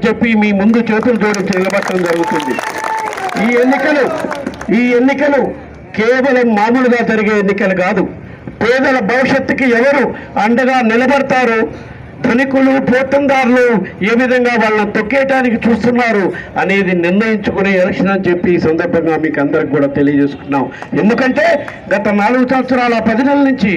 చెప్పి మీ ముందు చేతులు జోడించి నిలబడటం జరుగుతుంది. ఈ ఎన్నికలు కేవలం మామూలుగా జరిగే ఎన్నికలు కాదు. పేదల భవిష్యత్తుకి ఎవరు అండగా నిలబడతారు, ధనికులు పోతందారులు ఏ విధంగా వాళ్ళని తొక్కేయటానికి చూస్తున్నారు అనేది నిర్ణయించుకునే ఎలక్షన్ అని చెప్పి ఈ సందర్భంగా మీకు అందరికి కూడా తెలియజేసుకున్నాం. ఎందుకంటే గత 4 సంవత్సరాల 10 నెలల నుంచి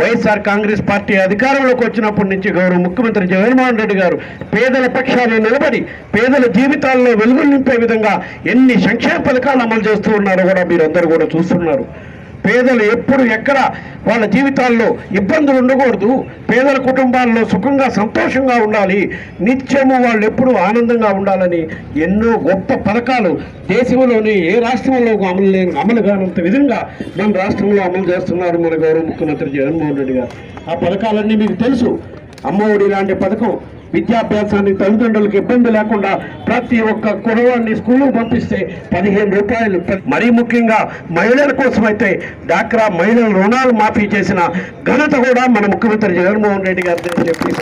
వైఎస్ఆర్ కాంగ్రెస్ పార్టీ అధికారంలోకి వచ్చినప్పటి నుంచి గౌరవ ముఖ్యమంత్రి జగన్మోహన్ రెడ్డి గారు పేదల పక్షాన నిలబడి పేదల జీవితాల్లో వెలుగులు నింపే విధంగా ఎన్ని సంక్షేమ పథకాలు అమలు చేస్తూ ఉన్నారో కూడా మీరందరూ కూడా చూస్తున్నారు. పేదలు ఎప్పుడు ఎక్కడ వాళ్ళ జీవితాల్లో ఇబ్బందులు ఉండకూడదు, పేదల కుటుంబాల్లో సుఖంగా సంతోషంగా ఉండాలి, నిత్యము వాళ్ళు ఎప్పుడు ఆనందంగా ఉండాలని ఎన్నో గొప్ప పథకాలు దేశంలోని ఏ రాష్ట్రంలో అమలు కానంత విధంగా మన రాష్ట్రంలో అమలు చేస్తున్నారు మన గౌరవ ముఖ్యమంత్రి జగన్మోహన్ రెడ్డి గారు. ఆ పథకాలన్నీ మీకు తెలుసు. అమ్మఒడి లాంటి పథకం విద్యాభ్యాసానికి తల్లిదండ్రులకు ఇబ్బంది లేకుండా ప్రతి ఒక్క కుర్రవాడిని స్కూలుకు పంపిస్తే 15 రూపాయలు. మరీ ముఖ్యంగా మహిళల కోసమైతే డాక్రా మహిళల రుణాలు మాఫీ చేసిన ఘనత కూడా మన ముఖ్యమంత్రి జగన్మోహన్ రెడ్డి గారు చెప్పి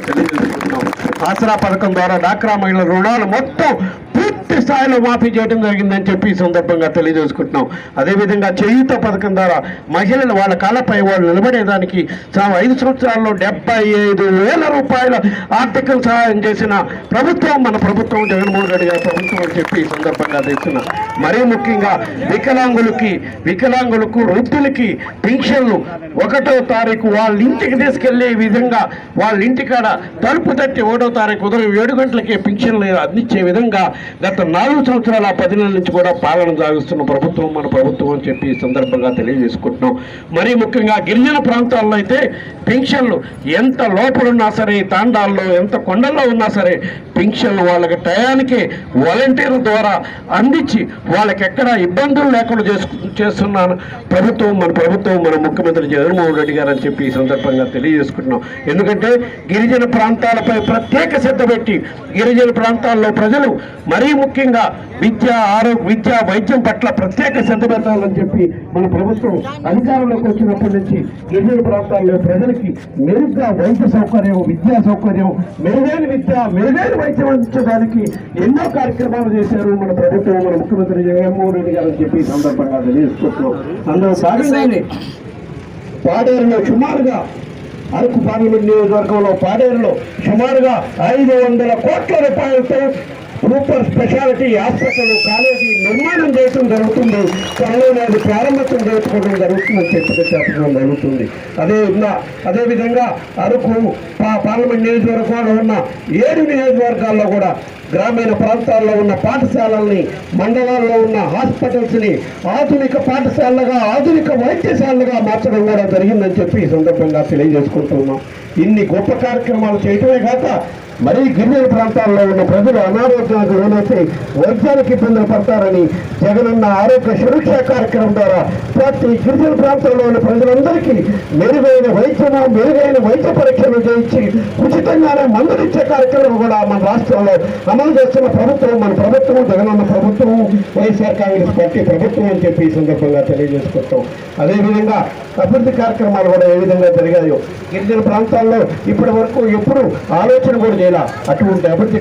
తెలియజేసుకుంటున్నాం. ఆసరా పథకం ద్వారా డాక్రా మహిళల రుణాలు మొత్తం పూర్తి స్థాయిలో మాఫీ చేయడం జరిగిందని చెప్పి ఈ సందర్భంగా తెలియజేసుకుంటున్నాం. అదేవిధంగా చేయూత పథకం ద్వారా మహిళలు వాళ్ళ కాళ్ళపై వాళ్ళు నిలబడేదానికి 5 సంవత్సరాల్లో 75,000 రూపాయల ఆర్థిక సహాయం చేసిన ప్రభుత్వం మన ప్రభుత్వం జగన్మోహన్ రెడ్డి గారి ప్రభుత్వం అని చెప్పి ఈ సందర్భంగా తెస్తున్నా. మరీ ముఖ్యంగా వికలాంగులకు వృద్ధులకి పెన్షన్లు 1వ తారీఖు వాళ్ళ ఇంటికి తీసుకెళ్లే విధంగా వాళ్ళ ఇంటికాడ తలుపు తట్టి 1వ తారీఖు ఉదయం 7 గంటలకే పెన్షన్లు అందించే విధంగా గత 4 సంవత్సరాల 10 నెలల నుంచి కూడా పాలన సాగిస్తున్న ప్రభుత్వం మన ప్రభుత్వం అని చెప్పి ఈ సందర్భంగా తెలియజేసుకుంటున్నాం. మరీ ముఖ్యంగా గిరిజన ప్రాంతాల్లో అయితే పెన్షన్లు ఎంత లోపలున్నా సరే, తాండాల్లో ఎంత కొండల్లో ఉన్నా సరే పెన్షన్లు వాళ్ళకి టయానికి వాలంటీర్ల ద్వారా అందించి వాళ్ళకి ఎక్కడ ఇబ్బందులు లేకుండా చేస్తున్నాను ప్రభుత్వం మన ముఖ్యమంత్రి జగన్మోహన్ రెడ్డి గారు అని చెప్పి ఈ సందర్భంగా తెలియజేసుకుంటున్నాం. ఎందుకంటే గిరిజన ప్రాంతాలపై ప్రత్యేక శ్రద్ధ పెట్టి గిరిజన ప్రాంతాల్లో ప్రజలు మరీ ముఖ్యంగా విద్య వైద్యం పట్ల ప్రత్యేక శ్రద్ధ పెట్టాలని చెప్పి మన ప్రభుత్వం అధికారంలోకి వచ్చినప్పటి నుంచి గిరిజన ప్రాంతాల్లో ప్రజలకి మెరుగ్గా వైద్య సౌకర్యం, విద్యా సౌకర్యం, మెరుగైన వైద్యం అందించడానికి ఎన్నో కార్యక్రమాలు చేశారు మన ప్రభుత్వం మన ముఖ్యమంత్రి జగన్మోహన్ రెడ్డి గారు అని చెప్పి ఈ సందర్భంగా తెలియజేసుకుంటున్నాం. అందులో భాగంగానే పాడేరులో సుమారుగా అరకు పార్లమెంట్ నియోజకవర్గంలో పాడేరులో సుమారుగా 500 కోట్ల రూపాయలతో సూపర్ స్పెషాలిటీ హాస్పిటల్ కాలేజీ నిర్మాణం చేయడం జరుగుతుంది. త్వరలోనే అది ప్రారంభోత్సవం చేసుకోవడం జరుగుతుందని చెప్పడం జరుగుతుంది. అదేవిధంగా అరకు పార్లమెంట్ నియోజకవర్గంలో ఉన్న 7 నియోజకవర్గాల్లో కూడా గ్రామీణ ప్రాంతాల్లో ఉన్న పాఠశాలల్ని, మండలాల్లో ఉన్న హాస్పిటల్స్ని ఆధునిక పాఠశాలలుగా, ఆధునిక వైద్యశాలలుగా మార్చడం కూడా జరిగిందని చెప్పి ఈ సందర్భంగా తెలియజేసుకుంటున్నాం. ఇన్ని గొప్ప కార్యక్రమాలు చేయటమే కాక మరీ గిరిజన ప్రాంతాల్లో ఉన్న ప్రజలు అనారోగ్యానికి లోనైతే వైద్యానికి ఇబ్బందులు పడతారని జగనన్న ఆరోగ్య సురక్ష కార్యక్రమం ద్వారా ప్రతి గిరిజన ప్రాంతాల్లో ఉన్న ప్రజలందరికీ మెరుగైన వైద్య పరీక్షలు చేయించి ఉచితంగానే మందులు ఇచ్చే కార్యక్రమం కూడా మన రాష్ట్రంలో అమలు చేస్తున్న ప్రభుత్వం మన ప్రభుత్వం జగనన్న ప్రభుత్వం వైఎస్ఆర్ కాంగ్రెస్ పార్టీ ప్రభుత్వం అని చెప్పి ఈ సందర్భంగా తెలియజేసుకుంటాం. అదేవిధంగా అభివృద్ధి కార్యక్రమాలు కూడా ఏ విధంగా జరిగాయో గిరిజన ప్రాంతాల్లో ఇప్పటి వరకు ఎప్పుడు ఆలోచన కూడా అటువంటి అభివృద్ధి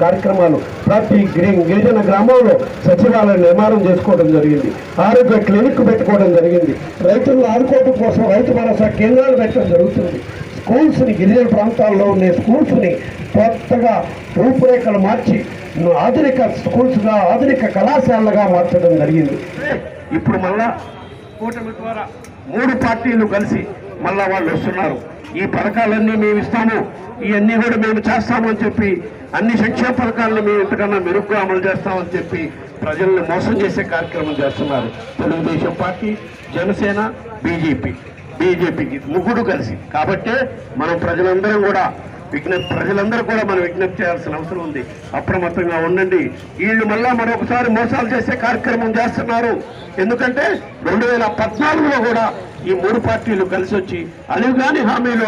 కార్యక్రమాలు ప్రతి గిరిజన గ్రామంలో సచివాలయ నిర్మాణం చేసుకోవడం జరిగింది, ఆరోగ్య క్లినిక్ పెట్టుకోవడం జరిగింది, రైతులను ఆదుకోవడం కోసం రైతు భరోసా కేంద్రాలు పెట్టడం జరుగుతుంది. స్కూల్స్ని గిరిజన ప్రాంతాల్లో ఉండే స్కూల్స్ని కొత్తగా రూపురేఖలు మార్చి ఆధునిక స్కూల్స్గా, ఆధునిక కళాశాలలుగా మార్చడం జరిగింది. ఇప్పుడు మళ్ళా కూటమి ద్వారా 3 పార్టీలు కలిసి మళ్ళా వాళ్ళు వస్తున్నారు. ఈ పథకాలన్నీ మేము ఇస్తాము, ఇవన్నీ కూడా మేము చేస్తామని చెప్పి అన్ని సంక్షేమ పథకాలను మేము ఇంతకన్నా మెరుగ్గా అమలు చేస్తామని చెప్పి ప్రజలను మోసం చేసే కార్యక్రమం చేస్తున్నారు తెలుగుదేశం పార్టీ, జనసేన, బీజేపీకి 3 కలిసి. కాబట్టే మనం ప్రజలందరూ కూడా మనం విజ్ఞప్తి చేయాల్సిన అవసరం ఉంది. అప్రమత్తంగా ఉండండి. వీళ్ళు మళ్ళా మరొకసారి మోసాలు చేసే కార్యక్రమం చేస్తున్నారు. ఎందుకంటే 2014లో కూడా ఈ 3 పార్టీలు కలిసి వచ్చి అలివిగాని హామీలు